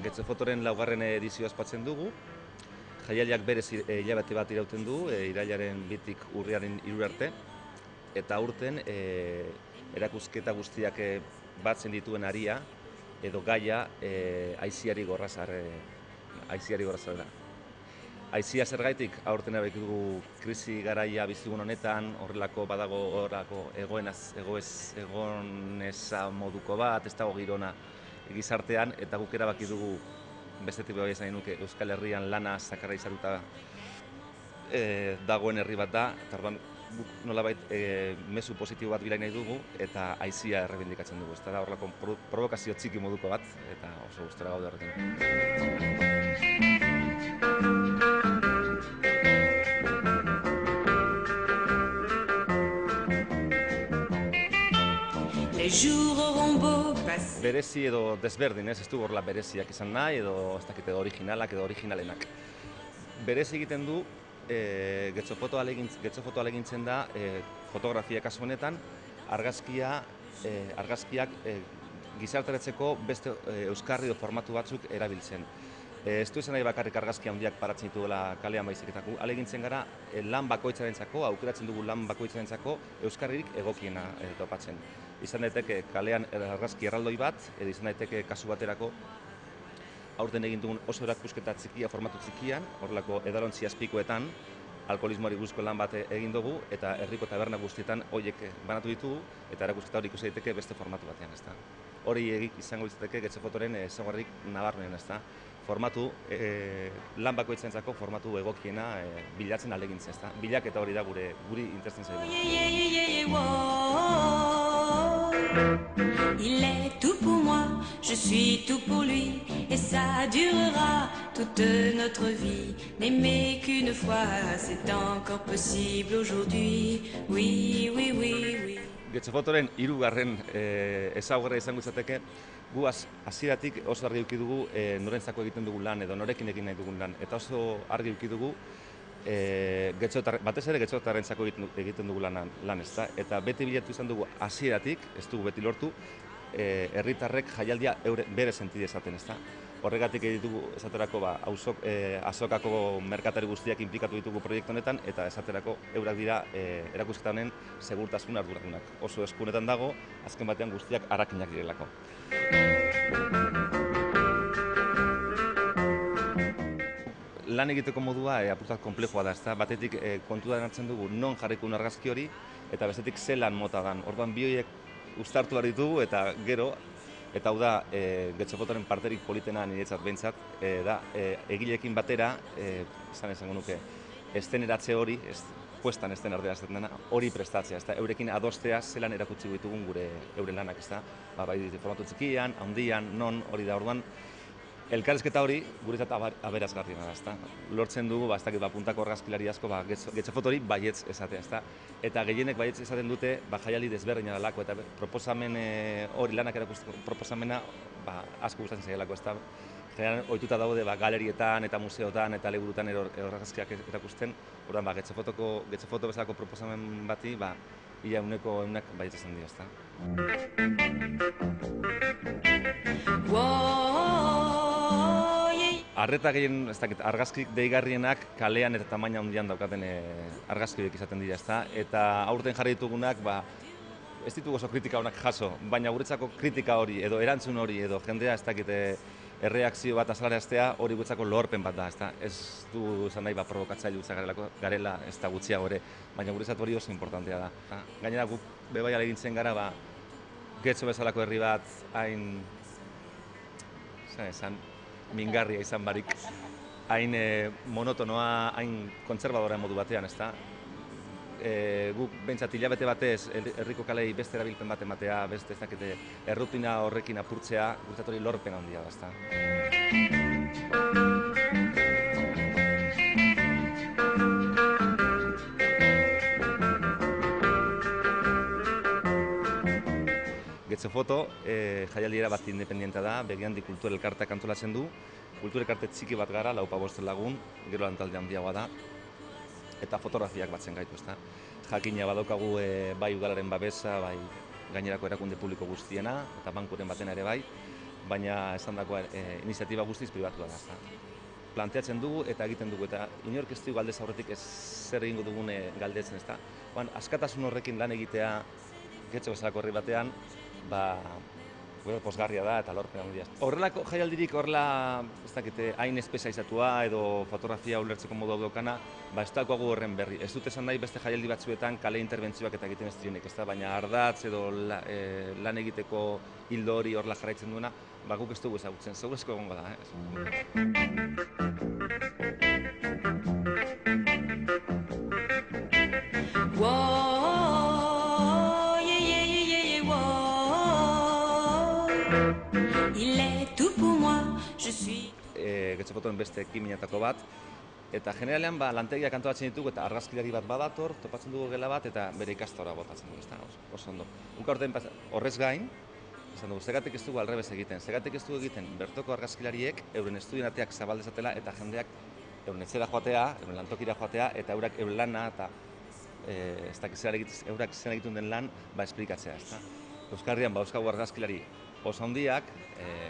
Getxo Fotoren laugarren edizioa ospatzen dugu. Jaialdiak berez hilabete bat irauten du, irailaren 2tik urriaren 3 arte. Eta aurten erakusketa guztiak batzen dituen aria edo gaia aiziari gorrazarra. Aizia zergaitik aurten eraik dugu krisi garaia bizigun honetan, horrelako badago horrelako egoneza moduko bat, ez dago girona gizartean, eta guk erabaki dugu bestetik bai esan nuke Euskal Herrian lana zakarra izaruta dagoen herri bat da, eta orduan guk nolabait mezu positibo bat bilai nahi dugu eta aizia errebindikatzen dugu. Ez da horrelako provokazio txiki moduko bat, eta oso gustora gaude horretan. Berezi edo desberdin, ez du horrela bereziak izan nahi, edo ez dakit edo originalak edo originalenak. Berezi egiten du, Getxo Foto alegintzen da fotografia kasu honetan, argazkiak gizarteratzeko beste euskarri edo formatu batzuk erabiltzen. Ez du izan nahi bakarrik argazki handiak paratzen dituela kalean baizik eta alegintzen gara lan bakoitzarentzako, aukeratzen dugu lan bakoitzarentzako euskarririk egokiena topatzen. Izan daiteke kalean argazki erraldoi bat, edo izan daiteke kasu baterako aurten egin dugun oso erakusketa txikia, formatu txikian, horrelako edalontzi azpikoetan, alkoholismoari buruzko lan bat egin dugu, eta herriko taberna guztietan horiek banatu ditugu, eta erakusketa hori ikusi daiteke beste formatu batean, ezta. Hori izango litzateke Getxo Fotoren ezaugarri nabarmen, ezta. Formatu, lan bakoitzarentzako formatu egokiena bilatzen ahalegintzen, ezta. Bilaketa hori da guri interesatzen zaigu. Il est tout pour moi, je suis tout pour lui, et ça durera toute notre vie. N'aimer qu'une fois, c'est encore possible aujourd'hui. Oui, oui, oui, oui. Getxo Fotoren hirugarren ezaugarria izango izateke, gu hasieratik oso argi eduki dugu norentzako egiten dugun lan edo norekin egin nahi dugun lan, eta oso argi eduki dugu batez ere getxotarrentzako egiten dugu lan, ezta? Eta beti bilatu izan dugu hasieratik, ez dugu beti lortu, herritarrek jaialdia bere sentide esaten, ezta? Horregatik ditugu esaterako azokako merkatari guztiak inplikatu ditugu proiektu honetan, eta esaterako eurak dira erakusketa honen segurtasun arduradunak. Oso eskunetan dago, azken batean guztiak harakinak direlako. Lan egiteko modua apurtzat konplexua da, ezta? Batetik kontuan hartzen dugu non jarriko argazki hori, eta bestetik zelan mota dan. Orduan bi horiek uztartu behar ditugu, eta gero, eta hau da, Getxo Fotoren parterik politena niretzat behintzat, da egileekin batera, esango nuke, esteneratze hori, puestan esten ardera esaten dena, hori prestatzea, ezta? Eurekin adostea zelan erakutsi ditugun euren lanak, ezta? Bai formatu txikian, handian, non, hori da, orduan, elkarrizketa hori guretzat aberazgarriena da, ezta? Lortzen dugu, ez dakit, puntako argazkilari asko Getxo Fotori baietz esatea, ezta? Eta gehienek baietz esaten dute jaialdi desberdina dalako, eta proposamen hori lanak erakusteko proposamena asko gustatzen zaielako, ezta? Generalmente ohituta daude galerietan eta museotan eta liburutan argazkiak erakusten, orduan Getxo Foto bezalako proposamen bati ia ehuneko baietz esan dio, ezta? Arreta gehien, ez dakit, argazkik deigarrienak kalean eta tamaina handian daukaten argazki horiek izaten dira, ezta? Eta aurten jarri ditugunak, ez ditugu oso kritika honak jaso, baina guretzako kritika hori, edo erantzun hori, edo jendea, ez dakit, erreakzio bat azalaraztea hori guretzako lorpen bat da, ezta? Ez du esan nahi provokatzaile garela, ez da gutxiago ere, baina guretzat hori oso importantea da. Gainera guk bebai alegintzen gara, Getxo bezalako herri bat hain, mingarria izan barik, hain monotonoa, hain kontserbadora modu batean, ezta? Guk behintzat hilabete batez herriko kalei beste erabilpen bat ematea, beste ez dakite errutina horrekin apurtzea, guretzat hori lorpen handia da, ezta? Getxo Foto jaialdiera bat independientea da, Begiandi Kultur Elkarteak antolatzen du. Kultur elkarte txiki bat gara, 4-5 lagun, gero lantalde handiagoa da. eta fotografiak batzen gaitu, ezta. Jakina badaukagu bai udalaren babesa, bai gainerako erakunde publiko guztiena, eta bankuren batena ere bai, baina esandakoa iniziatiba guztiz pribatua da, ezta. Planteatzen dugu eta egiten dugu, eta inork ez dugu galdez aurretik ez zer egingo dugun galdetzen, ezta. Askatasun horrekin lan egitea getxo bezalako herri batean, pozgarria da eta lorpen handia. Horrelako jaialdirik horrela, ez dakite, hain espezializatua edo fotografia ulertzeko modu daukana, ez daukagu horren berri. Ez dut esan nahi beste jaialdi batzuetan kale interbentzioak eta egiten ez direnik, ezta, baina ardatz edo lan egiteko hildo hori horrela jarraitzen duena, guk ez dugu ezagutzen, segurezko egongo da, Getxo fotoen beste ekimenetako bat, eta generalean lantegiak antolatzen ditugu eta argazkilari bat badator, topatzen dugu gela bat eta bere ikastora botatzen dugu, oso ondo. Horrez gain, esan dugu, zegatik ez dugu alrebez egiten, zegatik ez dugu egiten bertoko argazkilariek euren estudien ateak zabaldezatela eta jendeak euren etxera joatea, euren lantokira joatea eta eurak euren lana eta eurak zen egiten den lan esplikatzea. Euskal Herrian euskagu argazkilari oso handiak,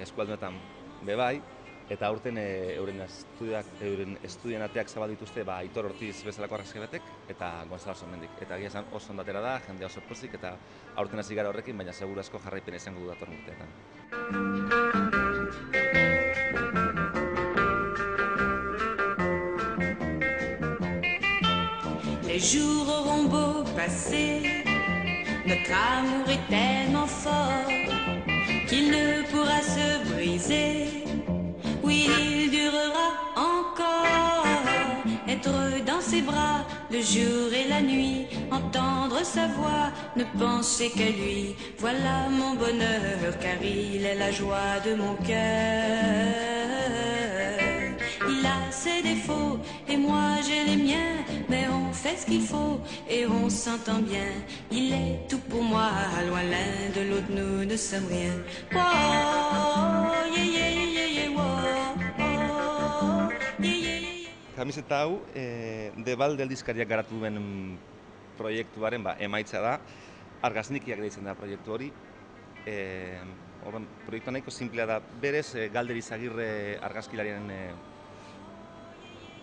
eskualdunetan bebai, eta aurten euren estudien ateak zabal dituzte Aitor Ortiz bezalako argazki batek eta Gonzalo Somendik. Eta egia esan oso ondatera da, jendea oso pozik eta aurten hasi gara horrekin, baina seguru asko jarraipena izango du datorren urteetan. Les jours auront beau passer, notre amour est tellement fort qu'il ne pourra se briser. Oui, il durera encore, être dans ses bras le jour et la nuit, entendre sa voix, ne penser qu'à lui. Voilà mon bonheur, car il est la joie de mon cœur. Il a ses défauts et moi j'ai les miens, mais on fait ce qu'il faut et on s'entend bien. Il est tout pour moi, loin l'un de l'autre, nous ne sommes rien. Oh, yeah, yeah, yeah, yeah, oh. Kamiseta hau, Debalde aldizkariak garatu duen proiektuaren emaitza da. Argaznikiak deitzen da proiektu hori. Proiektu nahiko simplea da. Berez, Galder Izagirre argazkilariaren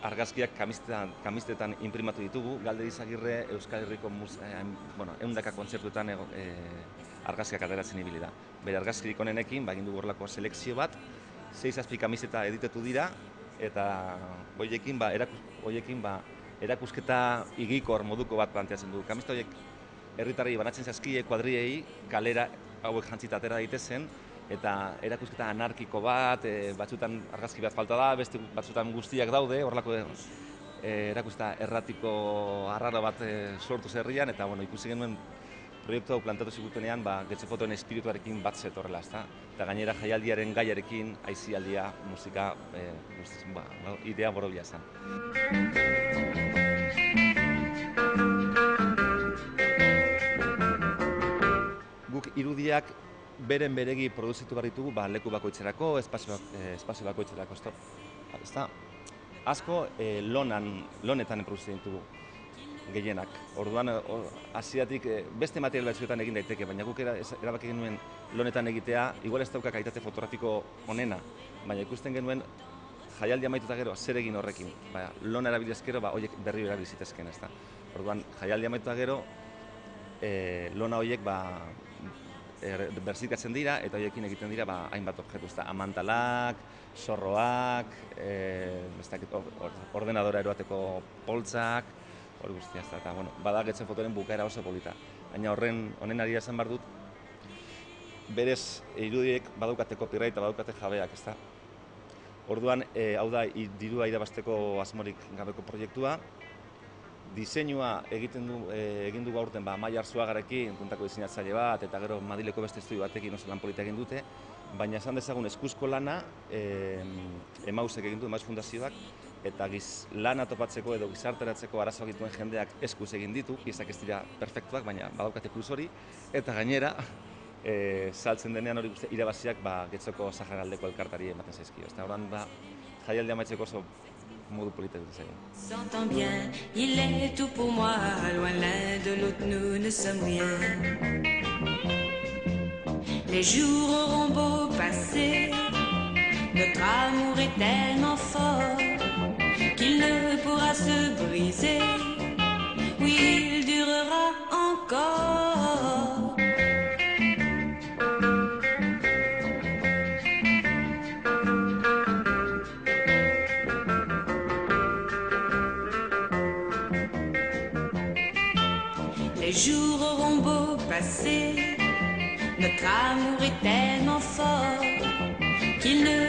argazkiak kamistetan inprimatu ditugu. Galder Izagirre Euskal Herriko ehundaka kontzertuetan argazkiak ateratzen ibili da. Bere argazkirik onenekin, egin dugu horrelako selekzio bat, 6-7 kamisteta editatu dira, eta horiekin erakusketa igikor moduko bat planteatzen du. Kamista horiek herritarrei banatzen zaizkie kuadriei, kalera hauek jantzita atera daitezen, eta erakusketa anarkiko bat, batzutan argazki bat falta da, beste batzutan guztiak daude, horrelako erakusketa erratiko arraro bat sortu herrian, eta ikusi genuen proiektu hau plantatu zigutenean Getxo fotoen espirituarekin bat zetorrela, ezta? Eta gainera jaialdiaren gaiarekin, aisialdia, musika, idea borobila zen. Guk irudiak beren beregi produzitu behar ditugu leku bakoitzerako, espazio bakoitzerako, ezta? Asko lonetan produzitzen ditugu gehienak. Orduan, hasieratik beste material batzuetan egin daiteke, baina guk erabaki genuen lonetan egitea, igual ez dauka kalitate fotografiko onena, baina ikusten genuen jaialdi amaituta gero zer egin horrekin. Lona erabilizkero, horiek berri erabilizitezken, ezta. Orduan, jaialdi amaituta gero, lona horiek berzikatzen dira, eta horiekin egiten dira hainbat objektu, ezta. Amantalak, zorroak, ordenadora eroateko poltsak, hori guztia, eta bada Getxo fotoren bukaera oso polita. Baina honen ari esan behar dut, berez irudiek badaukate copyright eta badaukate jabeak, ezta. Orduan, hau da, dirua irabazteko asmorik gabeko proiektua. Diseinua egin dugu aurten Mai Arzuagarekin, puntako diseinatzaile bat, eta gero Madrileko beste estudio batekin oso lan polita egin dute, baina esan dezagun eskuzko lana Emausek egin du, Emaus Fundazioak, eta lana topatzeko edo gizarteratzeko arazoak dituen jendeak eskuz egin ditu, izak ez dira perfektuak, baina badaukate plus hori, eta gainera, saltzen denean hori guztia irabaziak Getxoko Saharaldeko elkartari ematen zaizkio. Eta horan, jaialdi amaitzeko oso modu politak dut zaigu. S'entend bien, il est tout pour moi, loin l'un de l'autre nous ne sommes rien. Les jours auront beau passer, notre amour est tellement fort qu'il ne pourra se briser. Oui, il durera encore. Les jours auront beau passer, notre amour est tellement fort qu'il ne